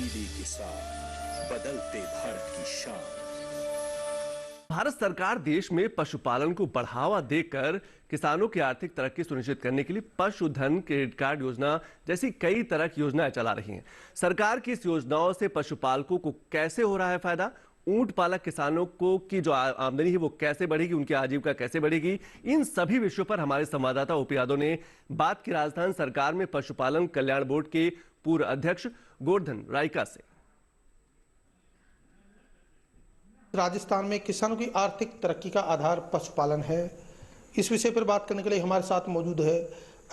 तब्दीली के साथ बदलते भारत की शान। भारत सरकार देश में पशुपालन को बढ़ावा देकर किसानों की आर्थिक तरक्की सुनिश्चित करने के लिए पशुधन क्रेडिट कार्ड योजना जैसी कई तरह की योजनाएं चला रही हैं। सरकार की इस योजनाओं से पशुपालकों को कैसे हो रहा है फायदा, ऊंट पालक किसानों को की जो आमदनी है वो कैसे बढ़ेगी, उनकी आजीविका कैसे बढ़ेगी, इन सभी विषयों पर हमारे संवाददाता ओपी यादव ने बात की राजस्थान सरकार में पशुपालन कल्याण बोर्ड के पूर्व अध्यक्ष गोवर्धन रायका से। राजस्थान में किसानों की आर्थिक तरक्की का आधार पशुपालन है। इस विषय पर बात करने के लिए हमारे साथ मौजूद है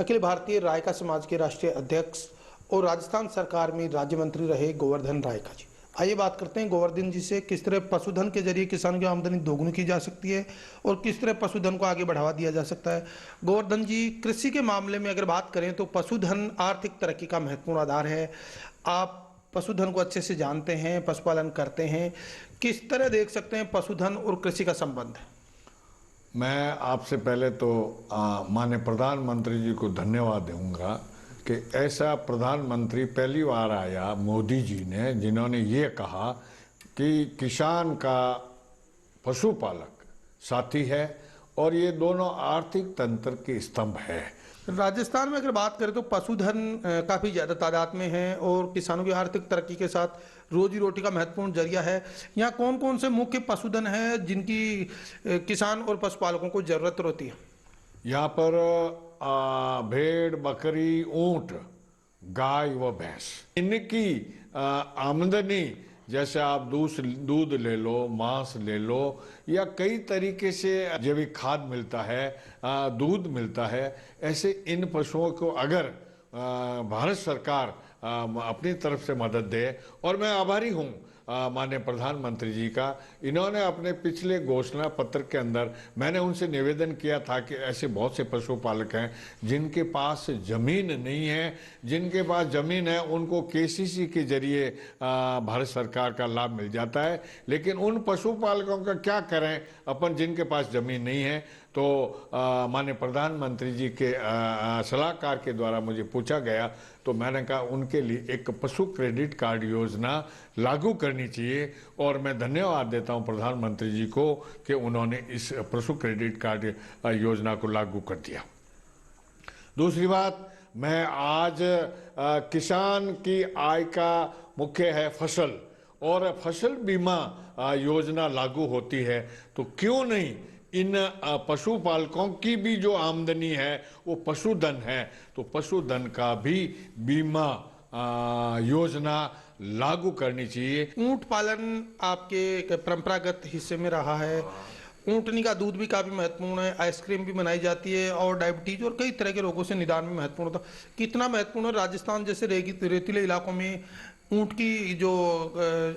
अखिल भारतीय रायका समाज के राष्ट्रीय अध्यक्ष और राजस्थान सरकार में राज्य मंत्री रहे गोवर्धन रायका जी। आइए बात करते हैं गोवर्धन जी से, किस तरह पशुधन के जरिए किसानों की आमदनी दोगुनी की जा सकती है और किस तरह पशुधन को आगे बढ़ावा दिया जा सकता है। गोवर्धन जी, कृषि के मामले में अगर बात करें तो पशुधन आर्थिक तरक्की का महत्वपूर्ण आधार है। आप पशुधन को अच्छे से जानते हैं, पशुपालन करते हैं, किस तरह देख सकते हैं पशुधन और कृषि का संबंध? मैं आपसे पहले तो माननीय प्रधानमंत्री जी को धन्यवाद दूंगा कि ऐसा प्रधानमंत्री पहली बार आया मोदी जी ने, जिन्होंने ये कहा कि किसान का पशुपालक साथी है और ये दोनों आर्थिक तंत्र के स्तंभ है। राजस्थान में अगर बात करें तो पशुधन काफ़ी ज़्यादा तादाद में है और किसानों की आर्थिक तरक्की के साथ रोजी रोटी का महत्वपूर्ण जरिया है। यहाँ कौन कौन से मुख्य पशुधन है जिनकी किसान और पशुपालकों को ज़रूरत होती है? यहाँ पर भेड़, बकरी, ऊंट, गाय व भैंस, इनकी आमदनी, जैसे आप दूध ले लो, मांस ले लो, या कई तरीके से जैविक खाद मिलता है, दूध मिलता है, ऐसे इन पशुओं को अगर भारत सरकार अपनी तरफ से मदद दे, और मैं आभारी हूँ माननीय प्रधानमंत्री जी का। इन्होंने अपने पिछले घोषणा पत्र के अंदर मैंने उनसे निवेदन किया था कि ऐसे बहुत से पशुपालक हैं जिनके पास ज़मीन नहीं है, जिनके पास ज़मीन है उनको केसीसी के जरिए भारत सरकार का लाभ मिल जाता है, लेकिन उन पशुपालकों का क्या करें अपन जिनके पास ज़मीन नहीं है। तो माननीय प्रधानमंत्री जी के सलाहकार के द्वारा मुझे पूछा गया तो मैंने कहा उनके लिए एक पशु क्रेडिट कार्ड योजना लागू करनी चाहिए, और मैं धन्यवाद देता हूं प्रधानमंत्री जी को कि उन्होंने इस पशु क्रेडिट कार्ड योजना को लागू कर दिया। दूसरी बात, मैं आज किसान की आय का मुख्य है फसल, और फसल बीमा योजना लागू होती है तो क्यों नहीं इन पशुपालकों की भी जो आमदनी है वो पशुधन है, तो पशुधन का भी बीमा योजना लागू करनी चाहिए। ऊंट पालन आपके परंपरागत हिस्से में रहा है। ऊंटनी का दूध भी काफ़ी महत्वपूर्ण है, आइसक्रीम भी बनाई जाती है और डायबिटीज और कई तरह के रोगों से निदान में महत्वपूर्ण होता है। कितना महत्वपूर्ण है राजस्थान जैसे रेतीले इलाकों में ऊंट की जो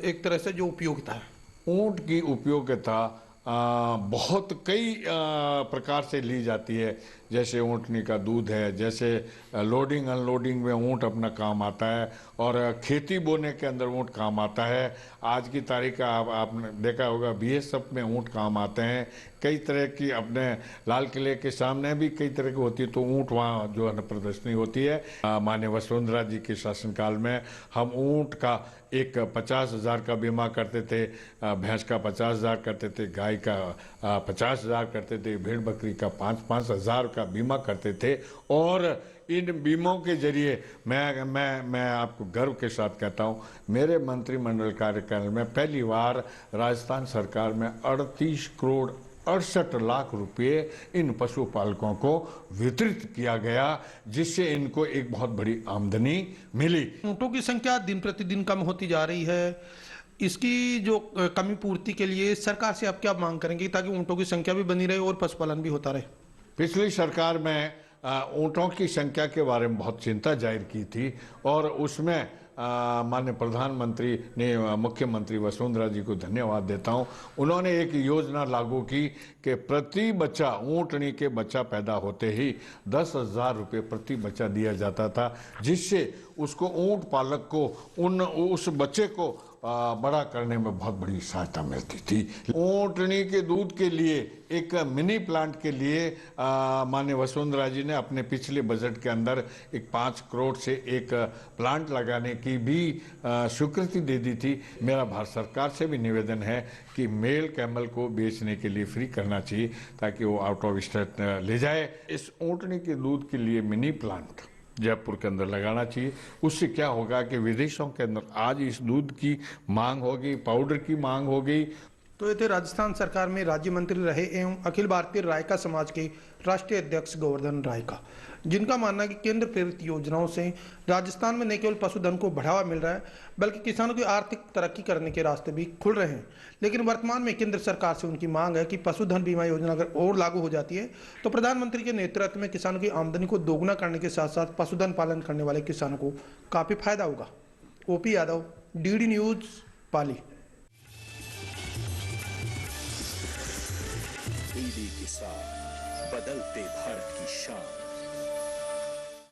एक तरह से जो उपयोगिता है? ऊंट की उपयोगिता बहुत कई प्रकार से ली जाती है। जैसे ऊँटनी का दूध है, जैसे लोडिंग अनलोडिंग में ऊँट अपना काम आता है, और खेती बोने के अंदर ऊँट काम आता है। आज की तारीख आपने देखा होगा बीएसएफ में ऊँट काम आते हैं। कई तरह की अपने लाल किले के सामने भी कई तरह की होती है, तो ऊँट वहाँ जो है प्रदर्शनी होती है। माननीय वसुंधरा जी के शासनकाल में हम ऊँट का एक 50,000 का बीमा करते थे, भैंस का 50,000 करते थे, गाय का 50,000 करते थे, भेड़ बकरी का 5,000 का बीमा करते थे। और इन बीमों के जरिए मैं आपको गर्व के साथ कहता हूँ, मेरे मंत्रिमंडल कार्यकाल में पहली बार राजस्थान सरकार में 38 करोड़ 68 लाख रुपए इन पशुपालकों को वितरित किया गया, जिससे इनको एक बहुत बड़ी आमदनी मिली। ऊँटों की संख्या दिन प्रतिदिन कम होती जा रही है, इसकी जो कमी पूर्ति के लिए सरकार से आप क्या मांग करेंगे ताकि ऊँटों की संख्या भी बनी रहे और पशुपालन भी होता रहे? पिछली सरकार में ऊँटों की संख्या के बारे में बहुत चिंता जाहिर की थी, और उसमें माननीय प्रधानमंत्री ने, मुख्यमंत्री वसुंधरा जी को धन्यवाद देता हूं, उन्होंने एक योजना लागू की कि प्रति बच्चा, ऊँटनी के बच्चा पैदा होते ही 10,000 रुपये प्रति बच्चा दिया जाता था, जिससे उसको ऊँट पालक को उस बच्चे को बड़ा करने में बहुत बड़ी सहायता मिलती थी। ऊँटनी के दूध के लिए एक मिनी प्लांट के लिए माननीय वसुंधरा जी ने अपने पिछले बजट के अंदर एक 5 करोड़ से एक प्लांट लगाने की भी स्वीकृति दे दी थी। मेरा भारत सरकार से भी निवेदन है कि मेल कैमल को बेचने के लिए फ्री करना चाहिए ताकि वो आउट ऑफ स्टेट ले जाए। इस ऊँटनी के दूध के लिए मिनी प्लांट जयपुर के अंदर लगाना चाहिए। उससे क्या होगा कि विदेशों के अंदर आज इस दूध की मांग होगी, पाउडर की मांग होगी। तो ये थे राजस्थान सरकार में राज्य मंत्री रहे एवं अखिल भारतीय रायका समाज के राष्ट्रीय अध्यक्ष गोवर्धन रायका, जिनका मानना है कि केंद्र प्रेरित योजनाओं से राजस्थान में न केवल पशुधन को बढ़ावा मिल रहा है बल्कि किसानों की आर्थिक तरक्की करने के रास्ते भी खुल रहे हैं। लेकिन वर्तमान में केंद्र सरकार से उनकी मांग है कि पशुधन बीमा योजना अगर और लागू हो जाती है तो प्रधानमंत्री के नेतृत्व में किसानों की आमदनी को दोगुना करने के साथ साथ पशुधन पालन करने वाले किसानों को काफी फायदा होगा। ओपी यादव, डीडी न्यूज, पाली। डीडी किसान, बदलते भारत की शान।